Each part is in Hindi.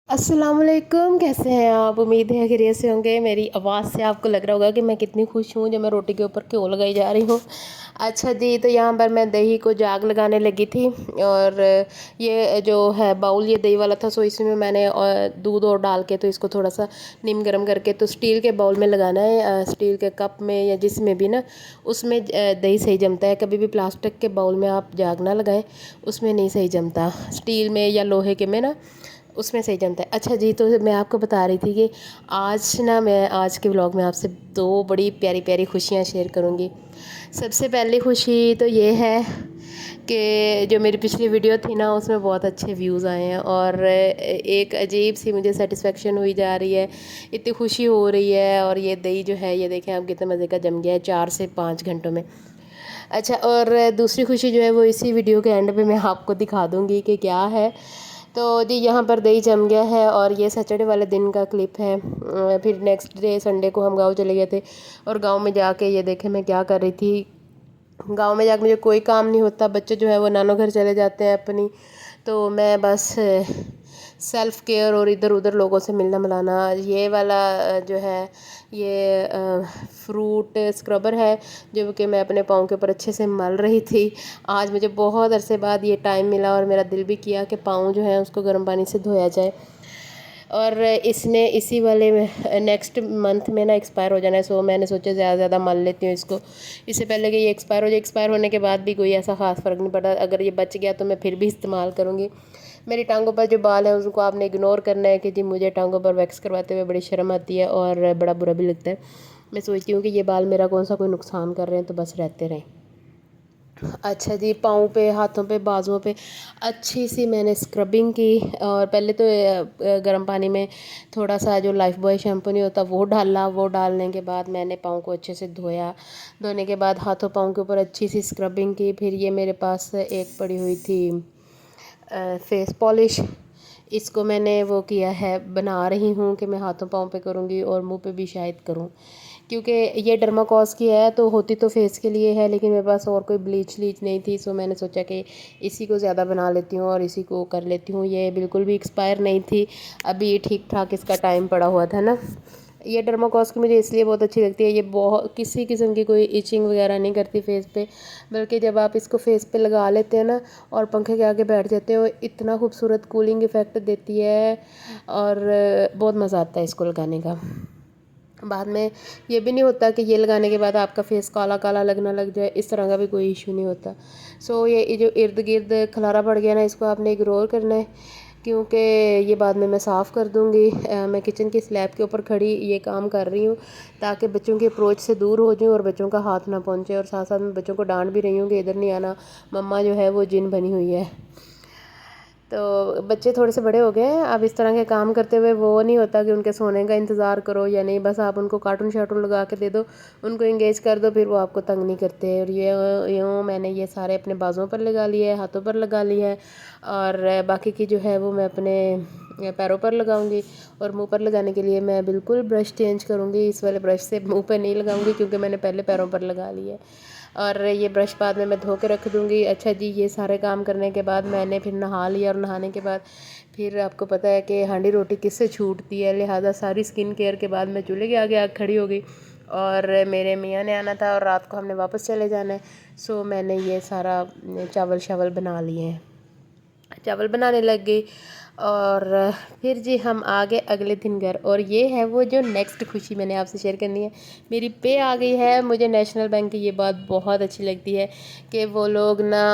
अस्सलामुअलैकुम, कैसे हैं आप? उम्मीद है खैरियत से होंगे। मेरी आवाज़ से आपको लग रहा होगा कि मैं कितनी खुश हूँ जो मैं रोटी के ऊपर घ्यो लगाई जा रही हूँ। अच्छा जी, तो यहाँ पर मैं दही को जाग लगाने लगी थी और ये जो है बाउल ये दही वाला था, सो इसमें मैंने दूध और डाल के तो इसको थोड़ा सा नीम गर्म करके तो स्टील के बाउल में लगाना है, स्टील के कप में या जिसमें भी ना, उसमें दही सही जमता है। कभी भी प्लास्टिक के बाउल में आप जाग ना लगाएं, उसमें नहीं सही जमता। स्टील में या लोहे के में ना, उसमें सही जमता है। अच्छा जी, तो मैं आपको बता रही थी कि मैं आज के व्लॉग में आपसे दो बड़ी प्यारी प्यारी खुशियाँ शेयर करूँगी। सबसे पहली खुशी तो ये है कि जो मेरी पिछली वीडियो थी ना, उसमें बहुत अच्छे व्यूज़ आए हैं और एक अजीब सी मुझे सेटिस्फेक्शन हुई जा रही है, इतनी खुशी हो रही है। और ये दही जो है, ये देखें आप कितने मज़े का जम गया है 4 से 5 घंटों में। अच्छा, और दूसरी खुशी जो है वो इसी वीडियो के एंड पे मैं आपको दिखा दूँगी कि क्या है। तो जी, यहाँ पर दही जम गया है और ये सैटरडे वाले दिन का क्लिप है। फिर नेक्स्ट डे संडे को हम गांव चले गए थे और गांव में जाके ये देखें मैं क्या कर रही थी। गांव में जाके मुझे कोई काम नहीं होता, बच्चे जो है वो नानो घर चले जाते हैं अपनी, तो मैं बस सेल्फ़ केयर और इधर उधर लोगों से मिलना मिलाना। ये वाला जो है ये फ्रूट स्क्रबर है जो कि मैं अपने पाँव के ऊपर अच्छे से मल रही थी। आज मुझे बहुत अरसे बाद ये टाइम मिला और मेरा दिल भी किया कि पाँव जो है उसको गर्म पानी से धोया जाए। और इसने इसी वाले में नेक्स्ट मंथ में ना एक्सपायर हो जाना है, सो मैंने सोचा ज़्यादा ज़्यादा मल लेती हूँ इसको, इससे पहले कि ये एक्सपायर हो जाए। एक्सपायर होने के बाद भी कोई ऐसा ख़ास फ़र्क नहीं पड़ा, अगर ये बच गया तो मैं फिर भी इस्तेमाल करूँगी। मेरी टांगों पर जो बाल है उसको आपने इग्नोर करना है कि जी मुझे टांगों पर वैक्स करवाते हुए बड़ी शर्म आती है और बड़ा बुरा भी लगता है। मैं सोचती हूँ कि ये बाल मेरा कौन सा कोई नुकसान कर रहे हैं, तो बस रहते रहें। अच्छा जी, पाँव पे, हाथों पे, बाजुओं पे अच्छी सी मैंने स्क्रबिंग की। और पहले तो गर्म पानी में थोड़ा सा जो लाइफ बॉय शैम्पू नहीं होता वो डाला, वो डालने के बाद मैंने पाँव को अच्छे से धोया। धोने के बाद हाथों पाँव के ऊपर अच्छी सी स्क्रबिंग की। फिर ये मेरे पास एक पड़ी हुई थी फेस पॉलिश, इसको मैंने वो किया है, बना रही हूँ कि मैं हाथों पाँव पे करूँगी और मुंह पे भी शायद करूँ, क्योंकि ये डर्माकोस की है तो होती तो फेस के लिए है, लेकिन मेरे पास और कोई ब्लीच लीच नहीं थी, सो मैंने सोचा कि इसी को ज़्यादा बना लेती हूँ और इसी को कर लेती हूँ। ये बिल्कुल भी एक्सपायर नहीं थी, अभी ठीक ठाक इसका टाइम पड़ा हुआ था ना। ये डर्माकोस की मुझे इसलिए बहुत अच्छी लगती है, ये बहुत किसी किस्म की कोई इचिंग वगैरह नहीं करती फेस पे, बल्कि जब आप इसको फेस पे लगा लेते हैं ना और पंखे के आगे बैठ जाते हो, इतना खूबसूरत कूलिंग इफ़ेक्ट देती है और बहुत मज़ा आता है इसको लगाने का। बाद में ये भी नहीं होता कि ये लगाने के बाद आपका फेस काला काला लगना लग जाए, इस तरह का भी कोई इशू नहीं होता। सो ये जो इर्द गिर्द खलारा पड़ गया ना, इसको आपने इग्नोर करना है, क्योंकि ये बाद में मैं साफ़ कर दूँगी। मैं किचन की स्लैब के ऊपर खड़ी ये काम कर रही हूँ ताकि बच्चों की अप्रोच से दूर हो जाऊँ और बच्चों का हाथ ना पहुँचे, और साथ साथ मैं बच्चों को डांट भी रही हूँ कि इधर नहीं आना, मम्मा जो है वो जिन बनी हुई है। तो बच्चे थोड़े से बड़े हो गए हैं, अब इस तरह के काम करते हुए वो नहीं होता कि उनके सोने का इंतज़ार करो या नहीं, बस आप उनको कार्टून शार्टून लगा के दे दो, उनको इंगेज कर दो, फिर वो आपको तंग नहीं करते। और ये यूँ मैंने ये सारे अपने बाजुओं पर लगा लिए है, हाथों पर लगा लिए है, और बाकी की जो है वो मैं अपने पैरों पर लगाऊंगी। और मुंह पर लगाने के लिए मैं बिल्कुल ब्रश चेंज करूँगी, इस वाले ब्रश से मुँह पर नहीं लगाऊंगी क्योंकि मैंने पहले पैरों पर लगा लिया है, और ये ब्रश बाद में मैं धो के रख दूँगी। अच्छा जी, ये सारे काम करने के बाद मैंने फिर नहा लिया, और नहाने के बाद फिर आपको पता है कि हांडी रोटी किससे छूटती है, लिहाजा सारी स्किन केयर के बाद मैं चूल्हे के आगे आग खड़ी हो गई। और मेरे मियाँ ने आना था और रात को हमने वापस चले जाना है, सो मैंने ये सारा चावल शावल बना लिए हैं, चावल बनाने लग गई। और फिर जी हम आ गए अगले दिन घर, और ये है वो जो नेक्स्ट खुशी मैंने आपसे शेयर करनी है, मेरी पे आ गई है। मुझे नेशनल बैंक की ये बात बहुत अच्छी लगती है कि वो लोग ना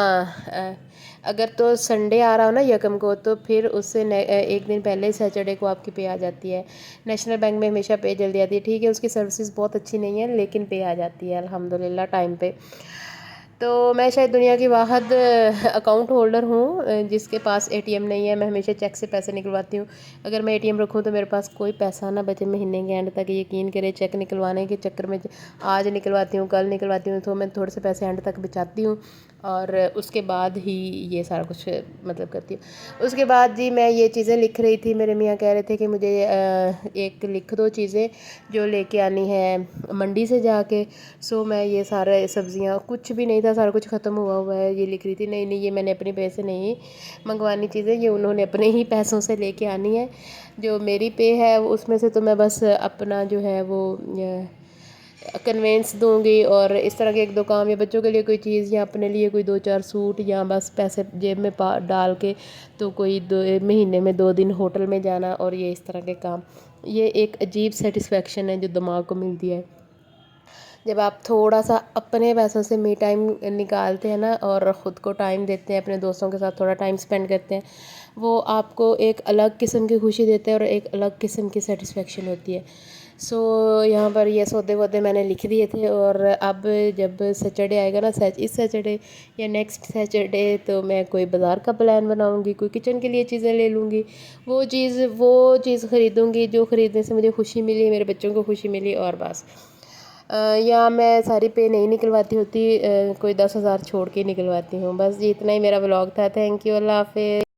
अगर तो संडे आ रहा हो ना यकम को, तो फिर उससे एक दिन पहले सैटरडे को आपकी पे आ जाती है। नेशनल बैंक में हमेशा पे जल्दी आती है, ठीक है उसकी सर्विसेज बहुत अच्छी नहीं है लेकिन पे आ जाती है अल्हम्दुलिल्लाह टाइम पे। तो मैं शायद दुनिया की वाहद अकाउंट होल्डर हूँ जिसके पास एटीएम नहीं है। मैं हमेशा चेक से पैसे निकलवाती हूँ, अगर मैं एटीएम रखूँ तो मेरे पास कोई पैसा ना बचे महीने के एंड तक। यकीन करें, चेक निकलवाने के चक्कर में आज निकलवाती हूँ, कल निकलवाती हूँ, तो मैं थोड़े से पैसे एंड तक बचाती हूँ और उसके बाद ही ये सारा कुछ मतलब करती हूँ। उसके बाद जी मैं ये चीज़ें लिख रही थी, मेरे मियाँ कह रहे थे कि मुझे एक लिख दो चीज़ें जो लेके आनी है मंडी से जाके। सो मैं ये सारे सब्जियां, कुछ भी नहीं था, सारा कुछ ख़त्म हुआ हुआ है, ये लिख रही थी। नहीं नहीं, ये मैंने अपने पैसे नहीं मंगवानी चीज़ें, ये उन्होंने अपने ही पैसों से लेके आनी है। जो मेरी पे है उसमें से तो मैं बस अपना जो है वो कन्वेंस दूंगी, और इस तरह के एक दो काम, या बच्चों के लिए कोई चीज़ या अपने लिए कोई दो चार सूट, या बस पैसे जेब में डाल के तो कोई दो महीने में 2 दिन होटल में जाना, और ये इस तरह के काम, ये एक अजीब सेटिस्फेक्शन है जो दिमाग को मिलती है जब आप थोड़ा सा अपने पैसों से मी टाइम निकालते हैं ना, और ख़ुद को टाइम देते हैं, अपने दोस्तों के साथ थोड़ा टाइम स्पेंड करते हैं। वो आपको एक अलग किस्म की खुशी देते हैं और एक अलग किस्म की सेटिस्फेक्शन होती है। सो यहाँ पर ये सौदे वौदे मैंने लिख दिए थे, और अब जब सैटरडे आएगा ना, इस सैटरडे या नेक्स्ट सैटरडे, तो मैं कोई बाज़ार का प्लान बनाऊँगी, कोई किचन के लिए चीज़ें ले लूँगी। वो चीज़ ख़रीदूँगी जो ख़रीदने से मुझे खुशी मिली, मेरे बच्चों को खुशी मिली, और बस। या मैं सारी पे नहीं निकलवाती होती, कोई 10,000 छोड़ के निकलवाती हूँ। बस ये इतना ही मेरा व्लॉग था। थैंक यू, अल्लाह हाफ़िज़।